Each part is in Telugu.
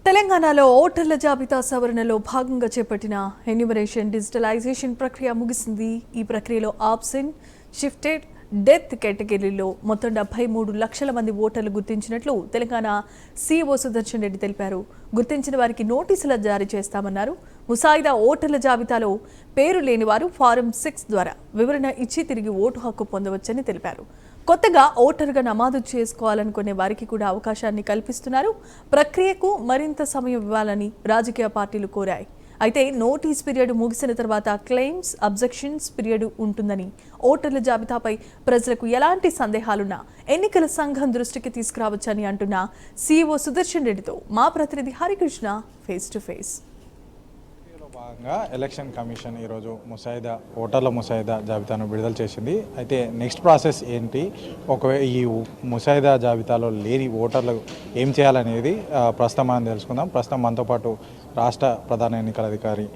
తెలంగాణలో ఓటర్ల జాబితా సవరణలో భాగంగా చేపట్టిన ఎన్యూమరేషన్ డిజిటలైజేషన్ ప్రక్రియ ముగిసింది. ఈ ప్రక్రియలో ఆబ్సెంట్, షిఫ్టెడ్, డెత్ కేటగిరీలో మొత్తం 73 లక్షల మంది ఓటర్లు గుర్తించినట్లు తెలంగాణ సీఈఓ సుదర్శన్ రెడ్డి తెలిపారు. గుర్తించిన వారికి నోటీసులు జారీ చేస్తామన్నారు. ముసాయిదా ఓటర్ల జాబితాలో పేరు లేని వారు ఫారం 6 ద్వారా వివరణ ఇచ్చి తిరిగి ఓటు హక్కు పొందవచ్చని తెలిపారు. కొత్తగా ఓటర్గా నమోదు చేసుకోవాలనుకునే వారికి కూడా అవకాశాన్ని కల్పిస్తున్నారు. ప్రక్రియకు మరింత సమయం ఇవ్వాలని రాజకీయ పార్టీలు కోరాయి. అయితే నోటీస్ పీరియడ్ ముగిసిన తర్వాత క్లెయిమ్స్, అబ్జెక్షన్స్ పీరియడ్ ఉంటుందని, ఓటర్ల జాబితాపై ప్రజలకు ఎలాంటి సందేహాలున్నా ఎన్నికల సంఘం దృష్టికి తీసుకురావచ్చని అంటున్న సీఈఓ సుదర్శన్ రెడ్డితో మా ప్రతినిధి హరికృష్ణ ఫేస్ టు ఫేస్. భాగంగా ఎలక్షన్ కమిషన్ ఈరోజు ఓటర్ల ముసాయిదా జాబితాను విడుదల చేసింది. అయితే నెక్స్ట్ ప్రాసెస్ ఏంటి, ఒకవేళ ఈ ముసాయిదా జాబితాలో లేని ఓటర్లు ఏం చేయాలనేది ప్రస్తుతం మనం తెలుసుకుందాం. ప్రస్తుతం మనతో పాటు రాష్ట్ర ప్రధాన ఎన్నికల అధికారి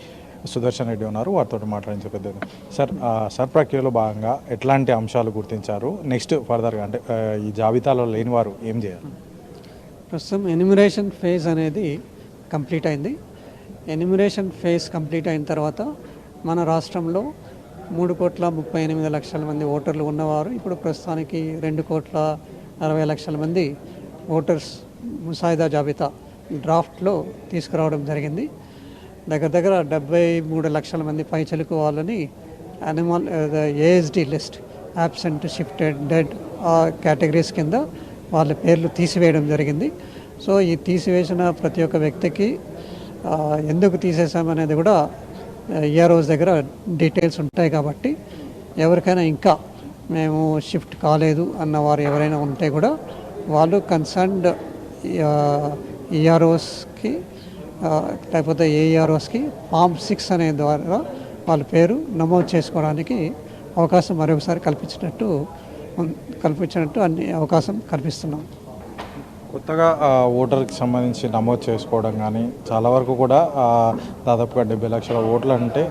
సుదర్శన్ రెడ్డి ఉన్నారు. వారితో మాట్లాడించే పెద్దది. సార్ ప్రక్రియలో భాగంగా ఎట్లాంటి అంశాలు గుర్తించారు, నెక్స్ట్ ఫర్దర్గా అంటే ఈ జాబితాలో లేని వారు ఏం చేయాలి? ప్రస్తుతం ఎన్యూమరేషన్ ఫేజ్ అనేది కంప్లీట్ అయింది. ఎన్యూమరేషన్ ఫేజ్ కంప్లీట్ అయిన తర్వాత మన రాష్ట్రంలో 3,38,00,000 మంది ఓటర్లు ఉన్నవారు ఇప్పుడు ప్రస్తుతానికి 2,60,00,000 మంది ఓటర్స్ ముసాయిదా జాబితా డ్రాఫ్ట్లో తీసుకురావడం జరిగింది. దగ్గర 73 లక్షల మంది పైచలుకు వాళ్ళని ASD list, absent, shifted, dead ఆ కేటగిరీస్ కింద వాళ్ళ పేర్లు తీసివేయడం జరిగింది. సో ఈ తీసివేసిన ప్రతి ఒక్క వ్యక్తికి ఎందుకు తీసేసామనేది కూడా ఈఆర్ఓస్ దగ్గర డీటెయిల్స్ ఉంటాయి. కాబట్టి ఎవరికైనా ఇంకా మేము షిఫ్ట్ కాలేదు అన్నవారు ఎవరైనా ఉంటే కూడా వాళ్ళు కన్సర్న్డ్ ఈఆర్ఓస్కి లేకపోతే ఏఈఆర్ఓస్కి ఫామ్ 6 అనే ద్వారా వాళ్ళ పేరు నమోదు చేసుకోవడానికి అవకాశం మరొకసారి కల్పించినట్టు అన్ని అవకాశం కల్పిస్తున్నాం. కొత్తగా ఓటర్కి సంబంధించి నమోదు చేసుకోవడం కానీ చాలా వరకు కూడా దాదాపుగా 70 లక్షల ఓట్లు అంటే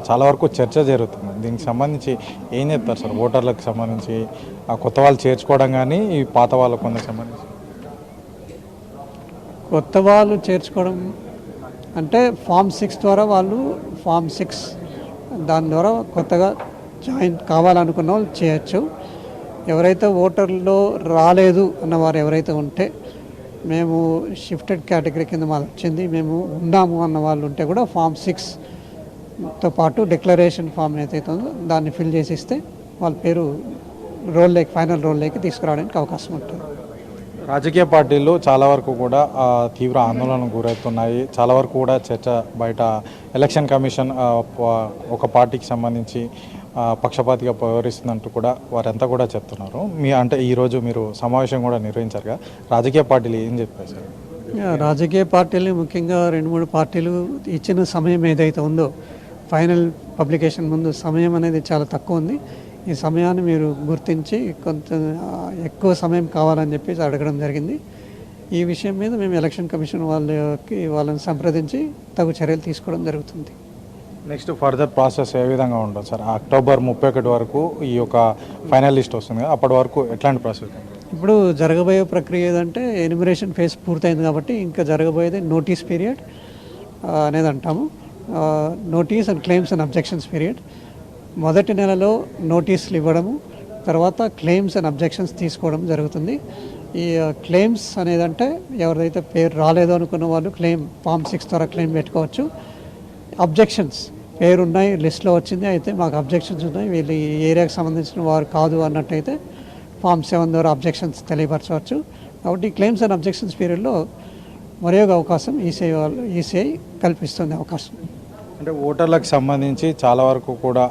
చాలా వరకు చర్చ జరుగుతుంది. దీనికి సంబంధించి ఏం చెప్తారు సార్? ఓటర్లకు సంబంధించి కొత్త వాళ్ళు చేర్చుకోవడం కానీ ఈ పాత వాళ్ళకు కొందరికి సంబంధించి కొత్త వాళ్ళు చేర్చుకోవడం అంటే ఫామ్ 6 ద్వారా వాళ్ళు ఫామ్ 6 దాని ద్వారా కొత్తగా జాయిన్ కావాలనుకున్న వాళ్ళు చేయొచ్చు. ఎవరైతే ఓటర్లో రాలేదు అన్నవారు ఎవరైతే ఉంటే, మేము షిఫ్టెడ్ కేటగిరీ కింద మాకు వచ్చింది, మేము ఉన్నాము అన్న వాళ్ళు ఉంటే కూడా ఫామ్ 6తో పాటు డిక్లరేషన్ ఫామ్ ఏదైతే ఉందో దాన్ని ఫిల్ చేసి ఇస్తే వాళ్ళ పేరు ఫైనల్ రోల్లోకి తీసుకురావడానికి అవకాశం ఉంటుంది. రాజకీయ పార్టీలు చాలా వరకు కూడా తీవ్ర ఆందోళనకు గురవుతున్నాయి. చాలా వరకు కూడా చర్చ బయట ఎలక్షన్ కమిషన్ ఒక పార్టీకి సంబంధించి పక్షపాతిగా వ్యవహరిస్తుందంటూ కూడా వారంతా కూడా చెప్తున్నారు. అంటే ఈరోజు మీరు సమావేశం కూడా నిర్వహించారుగా, రాజకీయ పార్టీలు ఏం చెప్పారు సార్? రాజకీయ పార్టీలు ముఖ్యంగా 2-3 పార్టీలు ఇచ్చిన సమయం ఏదైతే ఉందో ఫైనల్ పబ్లికేషన్ ముందు సమయం అనేది చాలా తక్కువ ఉంది. ఈ సమయాన్ని మీరు గుర్తించి కొంత ఎక్కువ సమయం కావాలని చెప్పేసి అడగడం జరిగింది. ఈ విషయం మీద మేము ఎలక్షన్ కమిషన్ వాళ్ళని సంప్రదించి తగు చర్యలు తీసుకోవడం జరుగుతుంది. నెక్స్ట్ ఫర్దర్ ప్రాసెస్ ఏ విధంగా ఉండదు సార్? అక్టోబర్ 31 వరకు ఈ యొక్క ఫైనల్ లిస్ట్ వస్తుంది కదా, అప్పటి వరకు ఎట్లాంటి ప్రాసెస్? ఇప్పుడు జరగబోయే ప్రక్రియ ఏదంటే ఎన్యూమరేషన్ ఫేజ్ పూర్తయింది కాబట్టి ఇంకా జరగబోయేది నోటీస్ పీరియడ్ అనేది అంటాము. Notice and claims and objections period. మొదటి నెలలో నోటీసులు ఇవ్వడము, తర్వాత క్లెయిమ్స్ అండ్ అబ్జెక్షన్స్ తీసుకోవడం జరుగుతుంది. ఈ క్లెయిమ్స్ అనేదంటే ఎవరైతే పేరు రాలేదు అనుకున్న వాళ్ళు ఫామ్ 6 ద్వారా క్లెయిమ్ పెట్టుకోవచ్చు. అబ్జెక్షన్స్ పేరున్నాయి, లిస్ట్లో వచ్చింది, అయితే మాకు అబ్జెక్షన్స్ ఉన్నాయి, వీళ్ళు ఈ ఏరియాకి సంబంధించిన వారు కాదు అన్నట్టయితే ఫామ్ 7 ద్వారా అబ్జెక్షన్స్ తెలియపరచవచ్చు. కాబట్టి క్లెయిమ్స్ అండ్ అబ్జెక్షన్స్ పీరియడ్లో మరో అవకాశం ఈసీఐ కల్పిస్తుంది అవకాశం. అంటే ఓటర్లకు సంబంధించి చాలా వరకు కూడా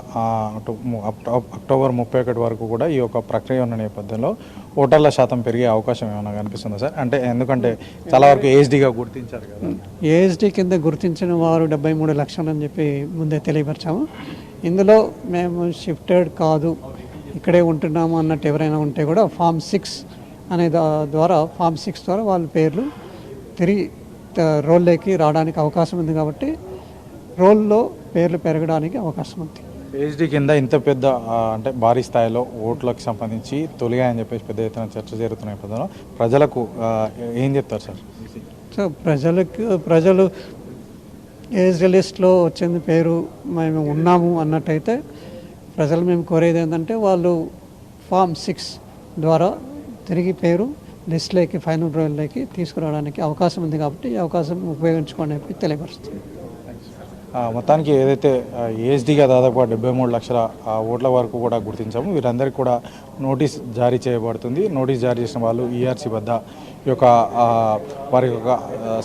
అక్టోబర్ 31 వరకు కూడా ఈ యొక్క ప్రక్రియ ఉన్న నేపథ్యంలో ఓటర్ల శాతం పెరిగే అవకాశం ఏమైనా కనిపిస్తుందా సార్? అంటే ఎందుకంటే చాలా వరకు ఏఎస్డీగా గుర్తించారు కదా, ఏఎస్డీ కింద గుర్తించిన వారు 73 లక్షలు అని చెప్పి ముందే తెలియపరిచాము. ఇందులో మేము షిఫ్టెడ్ కాదు, ఇక్కడే ఉంటున్నాము అన్నట్టు ఎవరైనా ఉంటే కూడా ఫామ్ 6 అనే ఫామ్ 6 ద్వారా వాళ్ళ పేర్లు తిరిగి రోల్లోకి రావడానికి అవకాశం ఉంది. కాబట్టి రోల్లో పేర్లు పెరగడానికి అవకాశం ఉంది. ఏఎస్డీ కింద ఇంత పెద్ద అంటే భారీ స్థాయిలో ఓట్లకు సంబంధించి తొలిగాయని చెప్పేసి పెద్ద ఎత్తున చర్చ జరుగుతున్న నేపథ్యంలో ప్రజలకు ఏం చెప్తారు సార్? సో ప్రజలు ఏజ్ లిస్ట్లో వచ్చింది పేరు మేము ఉన్నాము అన్నట్టయితే ప్రజలు మేము కోరేది ఏంటంటే వాళ్ళు ఫామ్ 6 ద్వారా తిరిగి పేరు లిస్ట్లోకి ఫైనల్ రోల్లోకి తీసుకురావడానికి అవకాశం ఉంది కాబట్టి ఈ అవకాశం ఉపయోగించుకోండి చెప్పి తెలియపరుస్తుంది. మొత్తానికి ఏదైతే ఏఎస్డీగా దాదాపు 73 లక్షల ఓట్ల వరకు కూడా గుర్తించాము. వీరందరికీ కూడా నోటీస్ జారీ చేయబడుతుంది. నోటీస్ జారీ చేసిన వాళ్ళు ఈఆర్సీ వద్ద ఈ యొక్క వారి యొక్క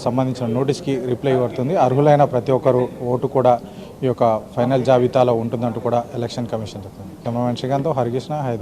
సంబంధించిన నోటీస్కి రిప్లై పడుతుంది. అర్హులైన ప్రతి ఒక్కరు ఓటు కూడా ఈ యొక్క ఫైనల్ జాబితాలో ఉంటుందంటూ కూడా ఎలక్షన్ కమిషన్ చెప్తుంది. కెమెరామెన్ శ్రీకాంత్, హరికృష్ణ, హైదరాబాద్.